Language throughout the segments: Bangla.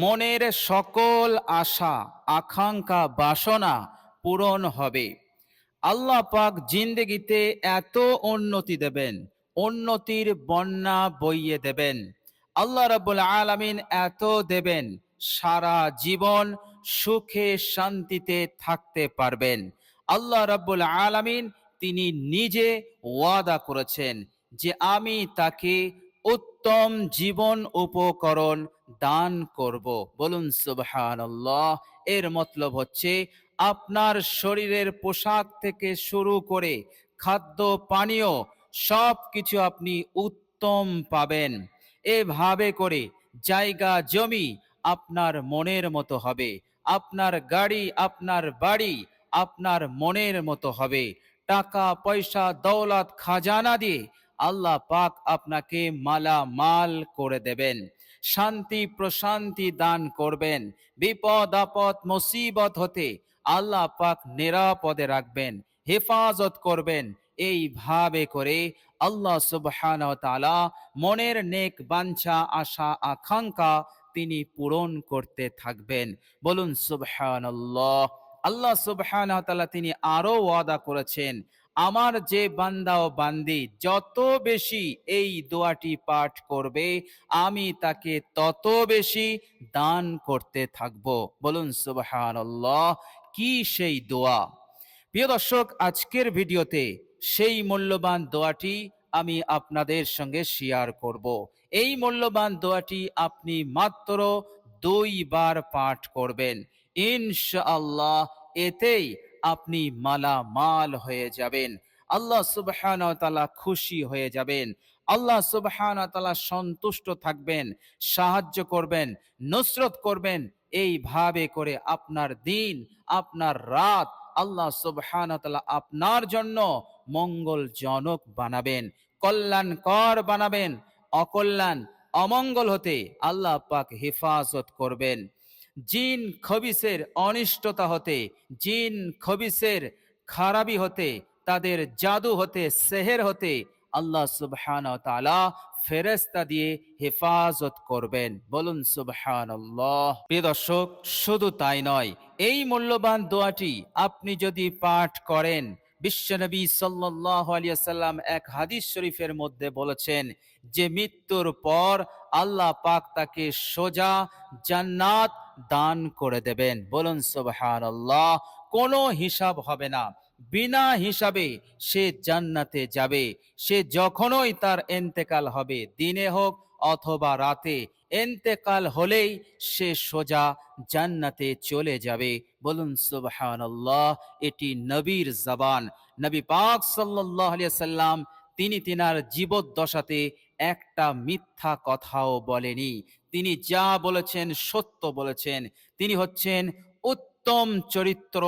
মনের সকল আশা আকাঙ্ক্ষা বাসনা পূরণ হবে। আল্লাহ পাক জিন্দেগিতে এত উন্নতি দেবেন, উন্নতির বন্যা বইয়ে দেবেন। আল্লাহ রাব্বুল আলামিন এত দেবেন, সারা জীবন সুখে শান্তিতে থাকতে পারবেন। আল্লাহ রাব্বুল আলামিন তিনি নিজে ওয়াদা করেছেন যে আমি তাকে উত্তম জীবন উপকরণ দান করব। বলুন সুবহানাল্লাহ। এর মতলব হচ্ছে আপনার শরীরের পোশাক থেকে শুরু করে খাদ্য পানীয় সব কিছু আপনি উত্তম পাবেন। এভাবে করে জায়গা জমি আপনার মনের মতো হবে, আপনার গাড়ি আপনার বাড়ি আপনার মনের মতো হবে। টাকা পয়সা দৌলত খাজানা দিয়ে আল্লাহ পাক আপনাকে মালামাল করে দেবেন, শান্তি প্রশান্তি দান করবেন। বিপদ আপদ মুসিবত হতে আল্লাহ পাক নিরাপদে রাখবেন, হেফাজত করবেন। এইভাবে করে আল্লাহ সুবহানাহু ওয়া তাআলা মনের নেক বাঞ্ছা আশা আকাঙ্ক্ষা তিনি পূরণ করতে থাকবেন। বলুন সুবহানাল্লাহ। আল্লাহ সুবহানাহু ওয়া তাআলা তিনি আরো ওয়াদা করেছেন, আমার যে বান্দা ও বান্দি যত বেশি এই দোয়াটি পাঠ করবে আমি তাকে তত বেশি দান করতে থাকব। বলুন সুবহানাল্লাহ। কি সেই দোয়া? প্রিয় দর্শক, আজকের ভিডিওতে সেই মূল্যবান দোয়াটি আমি আপনাদের সঙ্গে শেয়ার করব। এই মূল্যবান দোয়াটি আপনি মাত্র 2 বার পাঠ করবেন, ইনশাআল্লাহ এতেই আপনি মালামাল হয়ে যাবেন। আল্লাহ সুবহানাহু ওয়া তাআলা খুশি হয়ে যাবেন, আল্লাহ সুবহানাহু ওয়া তাআলা সন্তুষ্ট থাকবেন, সাহায্য করবেন, নুসরত করবেন। এইভাবে করে আপনার দিন আপনার রাত আল্লাহ সুবহানাহু ওয়া তাআলা আপনার জন্য মঙ্গলজনক বানাবেন, কল্যাণকর বানাবেন। অকল্যাণ অমঙ্গল হতে আল্লাহ পাক হেফাজত করবেন। জিন খবিসের অনিষ্টতা হতে, জিন খবিসের খারাপি হতে, তাদের জাদু হতে, সেহের হতে আল্লাহ সুবহানাহু ওয়া তাআলা ফেরেশতা দিয়ে হেফাজত করবেন। বলুন সুবহানাল্লাহ। প্রিয় দর্শক, শুধু তাই নয়, এই মূল্যবান দোয়াটি আপনি যদি পাঠ করেন, বিশ্বনবী সাল্লাল্লাহু আলাইহি ওয়াসাল্লাম এক হাদিস শরীফের মধ্যে বলেছেন যে মৃত্যুর পর আল্লাহ পাক তাকে সোজা জান্নাত দান করে দেবেন। বলুন সুবহানাল্লাহ। কোনো হিসাব হবে না, বিনা হিসাবে সে জান্নাতে যাবে। সে যখনই তার ইন্তেকাল হবে, দিনে হোক অথবা রাতে, ইন্তেকাল হলেই সে সোজা জান্নাতে চলে যাবে। বলুন সুবহানাল্লাহ। এটি নবীর জবান। নবী পাক সাল্লাল্লাহু আলাইহি সাল্লাম তিনি তিনার জীবদ্দশাতে একটা মিথ্যা কথাও বলেনি। তিনি যা বলেছেন সত্য বলেছেন। তিনি হচ্ছেন উত্তম চরিত্র,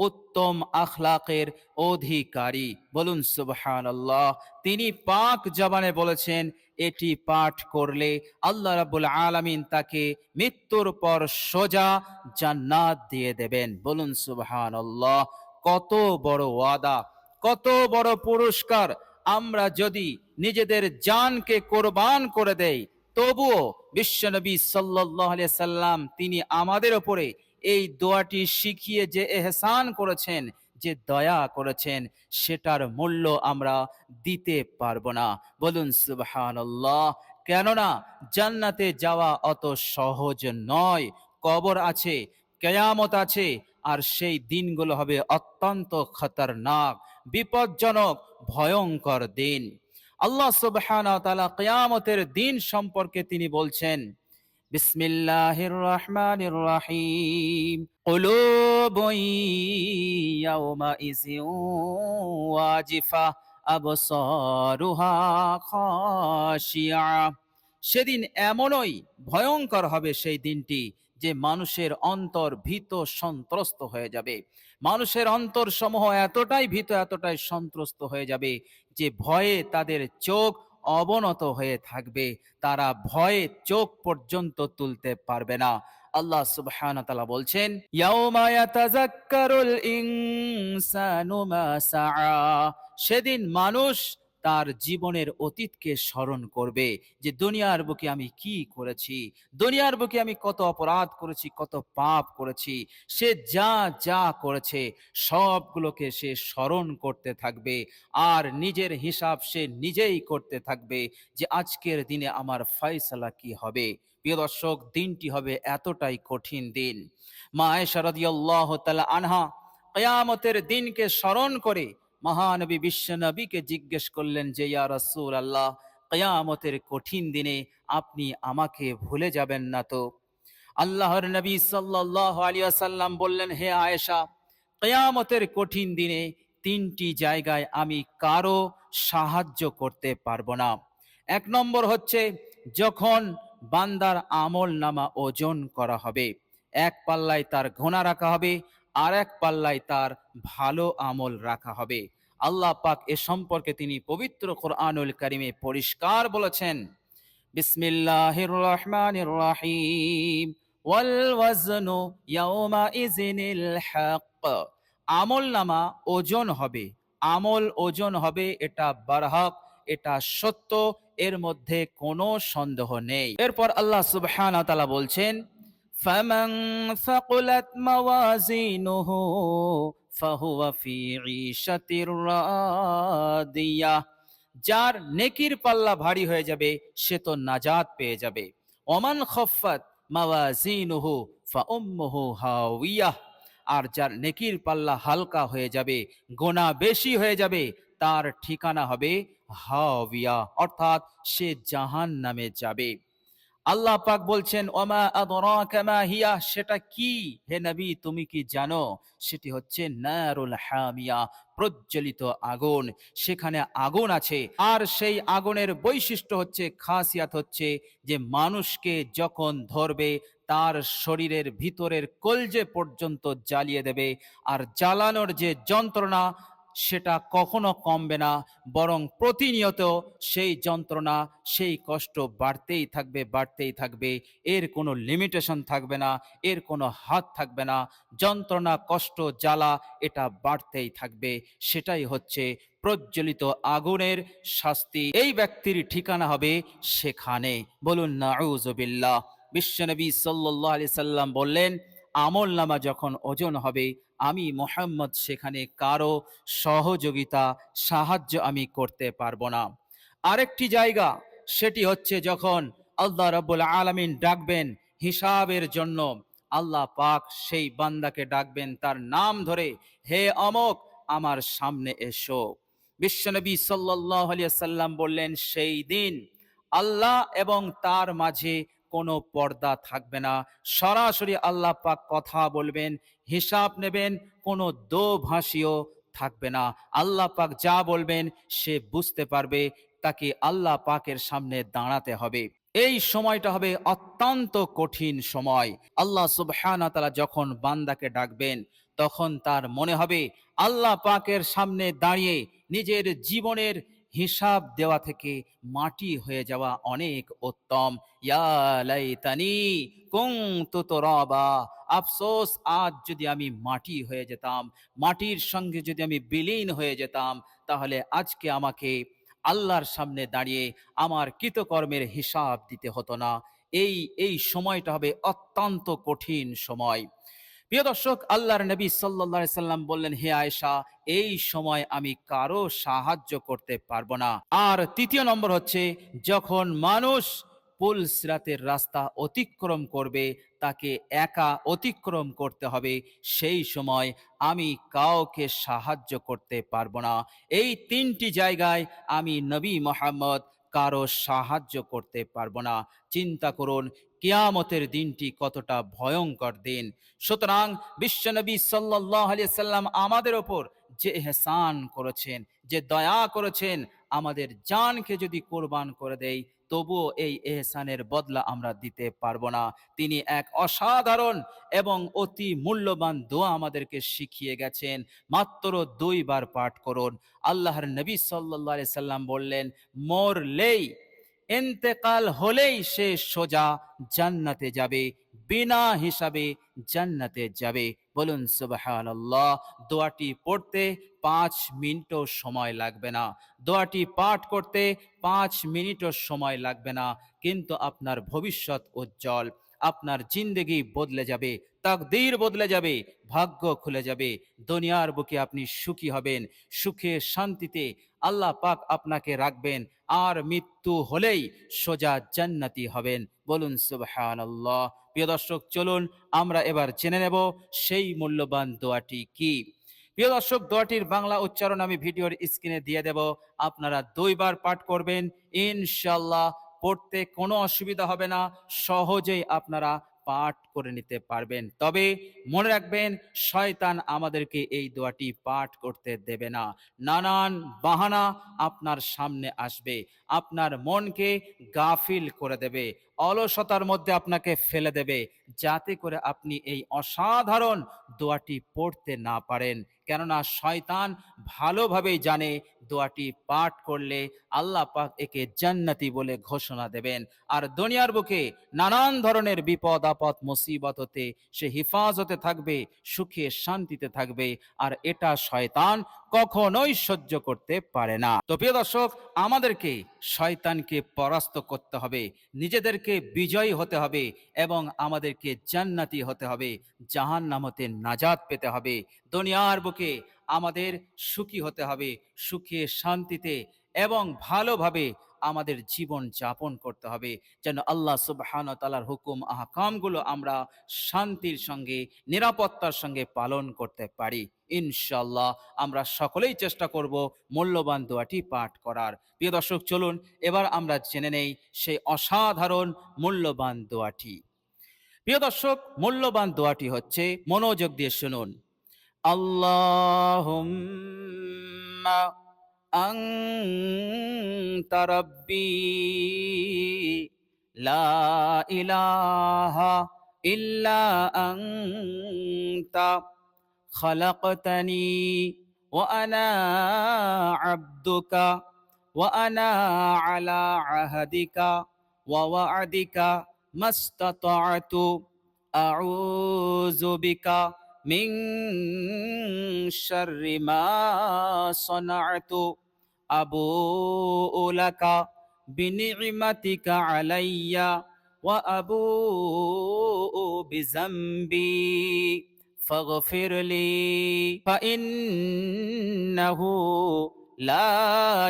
উত্তম আখলাকের অধিকারী। বলুন সুবহানাল্লাহ। তিনি পাক জবানে বলেছেন এটি পাঠ করলে আল্লাহ রাব্বুল আলামিন তাকে মৃত্যুর পর সোজা জান্নাত দিয়ে দেবেন। বলুন সুবহানাল্লাহ। কত বড় ওয়াদা, কত বড় পুরস্কার! আমরা যদি নিজেদের জানকে কোরবান করে দেই, তবুও বিশ্বনবী সাল্লাল্লাহু আলাইহি সাল্লাম তিনি আমাদের উপরে এই দোয়াটি শিখিয়ে যে এহসান করেছেন, যে দয়া করেছেন, সেটার মূল্য আমরা দিতে পারবো না। বলুন সুবহানাল্লাহ। কেননা জান্নাতে যাওয়া অত সহজ নয়। কবর আছে, কিয়ামত আছে, আর সেই দিনগুলো হবে অত্যন্ত খতরনাক, বিপজ্জনক, ভয়ঙ্কর দিন। আল্লাহ সুবহানাহু ওয়া তাআলা কিয়ামতের দিন সম্পর্কে তিনি বলছেন, বিসমিল্লাহির রহমানির রহিম, কুলুবুন ইয়াওমাইযিন ওয়াজিফা আবসারুহা খাশিয়া। সেদিন এমনই ভয়ঙ্কর হবে সেই দিনটি যে মানুষের অন্তর ভীত সন্ত্রস্ত হয়ে যাবে। মানুষের অন্তর সমূহ এতটাই ভীত, এতটাই সন্ত্রস্ত হয়ে যাবে যে ভয়ে তাদের চোখ অবনত হয়ে থাকবে, তারা ভয়ে চোখ পর্যন্ত তুলতে পারবে না। আল্লাহ সুবহানাহু ওয়া তাআলা বলছেন, ইয়াউমা ইয়াতাযাক্কারুল ইনসানু মা সাআ। সেদিন মানুষ তার জীবনের অতীতকে স্মরণ করবে যে দুনিয়ার বুকে আমি কি করেছি, দুনিয়ার বুকে আমি কত অপরাধ করেছি, কত পাপ করেছি। সে যা যা করেছে সবগুলোকে সে স্মরণ করতে থাকবে, আর নিজের হিসাব সে নিজেই করতে থাকবে যে আজকের দিনে আমার ফয়সালা কি হবে। প্রিয় দর্শক, দিনটি হবে এতটাই কঠিন দিন। মা আয়েশা রাদিয়াল্লাহু তাআলা আনহা কিয়ামতের দিনকে স্মরণ করে মহানবী বিশ্বনবীকে জিজ্ঞেস করলেন যে ইয়া রাসূলুল্লাহ, কিয়ামতের কঠিন দিনে আপনি আমাকে ভুলে যাবেন না তো? আল্লাহর নবী সাল্লাল্লাহু আলাইহি ওয়াসাল্লাম বললেন, হে আয়েশা, কিয়ামতের কঠিন দিনে তিনটি জায়গায় আমি কারো সাহায্য করতে পারবো না। এক নম্বর হচ্ছে যখন বান্দার আমল নামা ওজন করা হবে, এক পাল্লায় তার গুনাহ রাখা হবে, আর এক পাল্লায় তার ভালো আমল রাখা হবে। আল্লাহ পাক এ সম্পর্কে তিনি পবিত্র কোরআনুল কারীমে পরিষ্কার বলেছেন, বিসমিল্লাহির রহমানির রহিম, ওয়াল ওয়াজনু ইয়াউমাইযিনিল হক। আমল নামা ওজন হবে, আমল ওজন হবে, এটা বারহক, এটা সত্য, এর মধ্যে কোনো সন্দেহ নেই। এরপর আল্লাহ সুবহানাহু ওয়া তাআলা বলছেন, ফামান সাকুলাত মাওয়াজিনুহু ফাহুয়া ফি ঈশাতির রাদিয়াহ। যার নেকির পাল্লা ভারী হয়ে যাবে সে তো নাজাত পেয়ে যাবে। ওমান খফফাত মাওয়াজিনুহু ফাউম্মুহু হাওয়িয়াহ। আর যার নেকির পাল্লা হালকা হয়ে যাবে, গোনাহ বেশি হয়ে যাবে, তার ঠিকানা হবে হাওয়িয়া, অর্থাৎ সে জাহান্নামে যাবে। আল্লাহ পাক বলছেন, ওমা আদরাকা মা হিয়া, সেটা কি হে নবী তুমি কি জানো? সেটি হচ্ছে নারুল হামিয়া, প্রজ্বলিত আগুন। সেখানে আগুন আছে, আর সেই আগুনের বৈশিষ্ট্য হচ্ছে, খাসিয়াত হচ্ছে যে মানুষকে যখন ধরবে তার শরীরের ভিতরের কলজে পর্যন্ত জ্বালিয়ে দেবে। আর জ্বালানোর যে যন্ত্রণা সেটা কখনো কমবে না, বরং প্রতিনিয়ত সেই যন্ত্রণা, সেই কষ্ট বাড়তেই থাকবে, বাড়তেই থাকবে। এর কোনো লিমিটেশন থাকবে না, এর কোনো হাত থাকবে না। যন্ত্রণা, কষ্ট, জ্বালা এটা বাড়তেই থাকবে। সেটাই হচ্ছে প্রজ্বলিত আগুনের শাস্তি। এই ব্যক্তির ঠিকানা হবে সেখানে। বলুন নাউযুবিল্লাহ। বিশ্বনবী সাল্লাল্লাহু আলাইহি সাল্লাম বললেন, আমল নামা যখন ওজন হবে, আমি মুহাম্মদ সেখানে কারো সহযোগিতা, সাহায্য আমি করতে পারবো না। আরেকটি জায়গা, সেটি হচ্ছে যখন আল্লাহ রাব্বুল আলামিন ডাকবেন হিসাবের জন্য। আল্লাহ পাক সেই বান্দাকে ডাকবেন তার নাম ধরে, হে অমক, আমার সামনে এসো। বিশ্বনবী সাল্লাল্লাহু আলাইহি সাল্লাম বললেন, সেই দিন আল্লাহ এবং তার মাঝে কোনো পর্দা থাকবে না। সরাসরি আল্লাহ পাক কথা বলবেন, হিসাব নেবেন, কোনো দোভাষীও থাকবে না। আল্লাহ পাক যা বলবেন সে বুঝতে পারবে, তাকে আল্লাহ পাকের সামনে দাঁড়াতে হবে। এই সময়টা হবে অত্যন্ত কঠিন সময়। আল্লাহ সুবহানাহু ওয়া তাআলা যখন বান্দাকে ডাকবেন, তখন তার মনে হবে আল্লাহ পাকের সামনে দাঁড়িয়ে নিজের জীবনের হিসাব দেওয়া থেকে মাটি হয়ে যাওয়া অনেক উত্তম। ইয়া লাইতানি কুনতু তুরাবা, আফসোস আজ যদি আমি মাটি হয়ে যেতাম, মাটির সঙ্গে যদি আমি বিলীন হয়ে যেতাম, তাহলে আজকে আমাকে আল্লাহর সামনে দাঁড়িয়ে আমার কৃতকর্মের হিসাব দিতে হতো না। এই সময়টা হবে অত্যন্ত কঠিন সময়। প্রিয় দর্শক, আল্লাহর নবী সাল্লাল্লাহু আলাইহি সাল্লাম বললেন, হে আয়েশা, এই সময় আমি কারো সাহায্য করতে পারবো না। আর তৃতীয় নম্বর হচ্ছে যখন মানুষ পুল সিরাতের রাস্তা অতিক্রম করবে, তাকে একা অতিক্রম করতে হবে, সেই সময় আমি কাউকে সাহায্য করতে পারবো না। এই তিনটি জায়গায় আমি নবী মুহাম্মদ কারো সাহায্য করতে পারবো না। চিন্তা করুন কিয়ামতের দিনটি কতটা ভয়ঙ্কর দিন। সুতরাং বিশ্বনবী সাল্লাল্লাহু আলাইহি সাল্লাম আমাদের ওপর যে ইহসান করেছেন, যে দয়া করেছেন, আমাদের জানকে যদি কোরবান করে দেই তবুও এই ইহসানের বদলা আমরা দিতে পারবো না। তিনি এক অসাধারণ এবং অতি মূল্যবান দোয়া আমাদেরকে শিখিয়ে গেছেন, মাত্র 2 বার পাঠ করুন। আল্লাহর নবী সাল্লাল্লাহু আলাইহি সাল্লাম বললেন, মরলেই, ইন্তেকাল হলেই সে সোজা জান্নাতে যাবে, বিনা হিসাবে জান্নাতে যাবে। বলুন সুবহানাল্লাহ। দোয়াটি পড়তে 5 মিনিটও সময় লাগবে না, দোয়াটি পাঠ করতে 5 মিনিটও সময় লাগবে না, কিন্তু আপনার ভবিষ্যৎ উজ্জ্বল, আপনার জিন্দেগি বদলে যাবে, তাকদীর বদলে যাবে, ভাগ্য খুলে যাবে। দুনিয়ার বুকে আপনি সুখী হবেন, সুখে শান্তিতে আল্লাহ পাক আপনাকে রাখবেন, আর মৃত্যু হলেই সোজা জান্নাতি হবেন। বলুন সুবহানাল্লাহ। প্রিয় দর্শক, চলুন আমরা এবার জেনে নেব সেই মূল্যবান দোয়াটি কি। প্রিয় দর্শক, দোয়াটির বাংলা উচ্চারণ আমি ভিডিওর স্ক্রিনে দিয়ে দেব, আপনারা 2বার পাঠ করবেন, ইনশাআল্লাহ পড়তে কোনো অসুবিধা হবে না, সহজেই আপনারা পাঠ করে নিতে পারবেন। তবে মনে রাখবেন, শয়তান আমাদেরকে এই দোয়াটি পাঠ করতে দেবে না। নানান বাহানা আপনার সামনে আসবে, আপনার মনকে গাফিল করে দেবে, অলসতার মধ্যে আপনাকে ফেলে দেবে, যাতে করে আপনি এই অসাধারণ দোয়াটি পড়তে না পারেন। কেননা শয়তান ভালোভাবেই জানে দোয়াটি পাঠ করলে আল্লাহ পাক একে জান্নাতি বলে ঘোষণা দেবেন, আর দুনিয়ার বুকে নানান ধরনের বিপদ আপদ মুসিবত হতে সে হিফাজতে থাকবে, সুখে শান্তিতে থাকবে, আর এটা শয়তান কখনোই সহ্য করতে পারে না। তো প্রিয় দর্শক, আমাদেরকে শয়তানকে পরাস্ত করতে হবে, নিজেদেরকে বিজয়ী হতে হবে, এবং আমাদেরকে জান্নাতি হতে হবে, জাহান্নাম হতে নাজাত পেতে হবে। দুনিয়ার বুকে আমাদের সুখী হতে হবে, সুখে শান্তিতে এবং ভালোভাবে আমাদের জীবন যাপন করতে হবে, যেন আল্লাহ সুবহানাহু ওয়া তাআলার হুকুম আহকামগুলো আমরা শান্তির সঙ্গে, নিরাপত্তার সঙ্গে পালন করতে পারি। ইনশাআল্লাহ আমরা সকলেই চেষ্টা করব মূল্যবান দোয়াটি পাঠ করার। প্রিয় দর্শক, চলুন এবার আমরা জেনে নেই সেই অসাধারণ মূল্যবান দোয়াটি। প্রিয় দর্শক, মূল্যবান দোয়াটি হচ্ছে, মনোযোগ দিয়ে শুনুন, আল্লাহুম্মা আনতা রাব্বি লা ইলাহা ইল্লা আনতা খালাকতানি ওয়া আনা আবদুকা ওয়া আনা আলা আহদিকা ওয়া ওয়া'দিকা মাস্তাতা'তু আউযু বিকা মিন শাররি মা সানা'তু আবুউ লাকা বিনি'মাতিকা আলাইয়া ওয়া আবুউ বিযামবি ফাগফির লি ফাইন্নাহু লা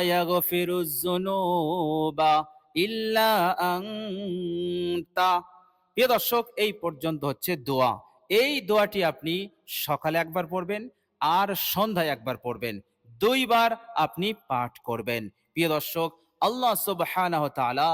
ইয়াগফিরুয যুনুবা ইল্লা আনতা। প্রিয় দর্শক, এই পর্যন্ত হচ্ছে দোয়া। এই দোয়াটি আপনি সকালে একবার পড়বেন, আর সন্ধ্যায় একবার পড়বেন, 2বার আপনি পাঠ করবেন। প্রিয় দর্শক, আল্লাহ সুবহানাহু ওয়া তাআলা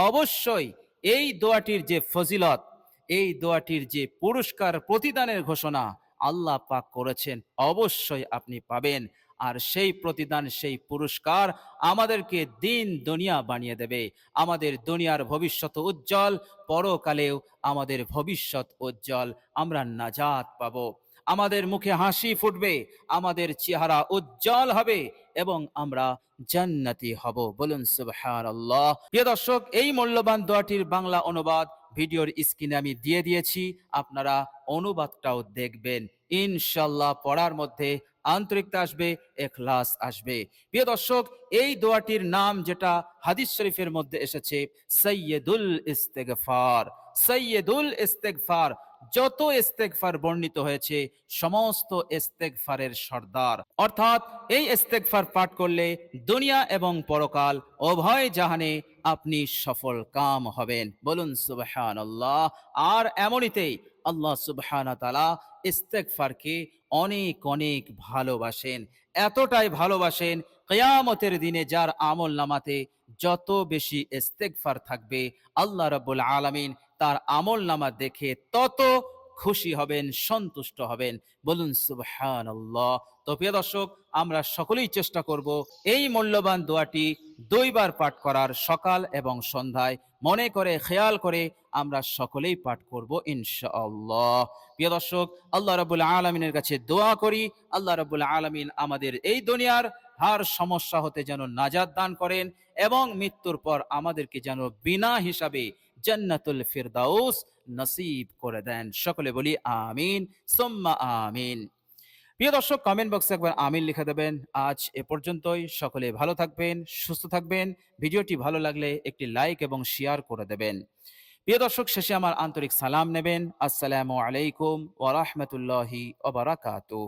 অবশ্যই এই দোয়াটির যে ফজিলত, এই দোয়াটির যে পুরস্কার প্রতিদানের ঘোষণা আল্লাহ পাক করেছেন, অবশ্যই আপনি পাবেন। আর সেই প্রতিদান, সেই পুরস্কার আমাদেরকে দিন দুনিয়া বানিয়ে দেবে। আমাদের দুনিয়ার ভবিষ্যৎ উজ্জ্বল, পরকালেও আমাদের ভবিষ্যৎ উজ্জ্বল, আমরা নাজাত পাবো, আমাদের মুখে হাসি ফুটবে, আমাদের চেহারা উজ্জ্বল হবে, এবং আমরা জান্নাতি হব। বলুন সুবহানাল্লাহ। প্রিয় দর্শক, এই মূল্যবান দোয়াটির বাংলা অনুবাদ ভিডিওর স্ক্রিনে আমি দিয়ে দিয়েছি, আপনারা অনুবাদটাও দেখবেন। ইনশাআল্লাহ পড়ার মধ্যে আন্তরিকতা আসবে, ইখলাস আসবে। প্রিয় দর্শক, এই দোয়াটির নাম যেটা হাদিস শরীফের মধ্যে এসেছে, সাইয়্যিদুল ইস্তেগফার। সাইয়্যিদুল ইস্তেগফার, যত ইস্তেগফার বর্ণিত হয়েছে সমস্ত ইস্তেগফারের সর্দার, অর্থাৎ এই ইস্তেগফার পাঠ করলে দুনিয়া এবং পরকাল উভয় জাহানে আপনি সফল কাম হবেন। বলুন সুবহানাল্লাহ। আর এমনিতেই আল্লাহ সুবহানাহু ওয়া তাআলা ইস্তেগফারকে অনেক অনেক ভালোবাসেন, এতটাই ভালোবাসেন, কিয়ামতের দিনে যার আমল নামাতে যত বেশি ইস্তেগফার থাকবে, আল্লাহ রাব্বুল আলামিন তার আমল নামা দেখে তত খুশি হবেন, সন্তুষ্ট হবেন। বলুন সুবহানাল্লাহ। তো প্রিয় দর্শক, আমরা সকলেই চেষ্টা করব এই মূল্যবান দোয়াটি 2বার পাঠ করার, সকাল এবং সন্ধ্যায়, মনে করে খেয়াল করে আমরা সকলেই পাঠ করব ইনশাআল্লাহ। প্রিয় দর্শক, আল্লাহ রাব্বুল আলামিনের কাছে দোয়া করি, আল্লাহ রাব্বুল আলামিন আমাদের এই দুনিয়ার হার সমস্যা হতে যেন নাজাত দান করেন, এবং মৃত্যুর পর আমাদেরকে যেন বিনা হিসাবে জান্নাতুল ফিরদাউস নসিব করে দেন। সকলে বলি আমিন সুম্মা আমিন। প্রিয় দর্শক, কমেন্ট বক্সে একবার আমিন লিখে দেবেন। আজ এ পর্যন্তই। সকলে ভালো থাকবেন, সুস্থ থাকবেন। ভিডিওটি ভালো লাগলে একটি লাইক এবং শেয়ার করে দেবেন। প্রিয় দর্শক, শেষে আমার আন্তরিক সালাম নেবেন। আসসালামু আলাইকুম ওয়া রাহমাতুল্লাহি ওয়া বারাকাতুহু।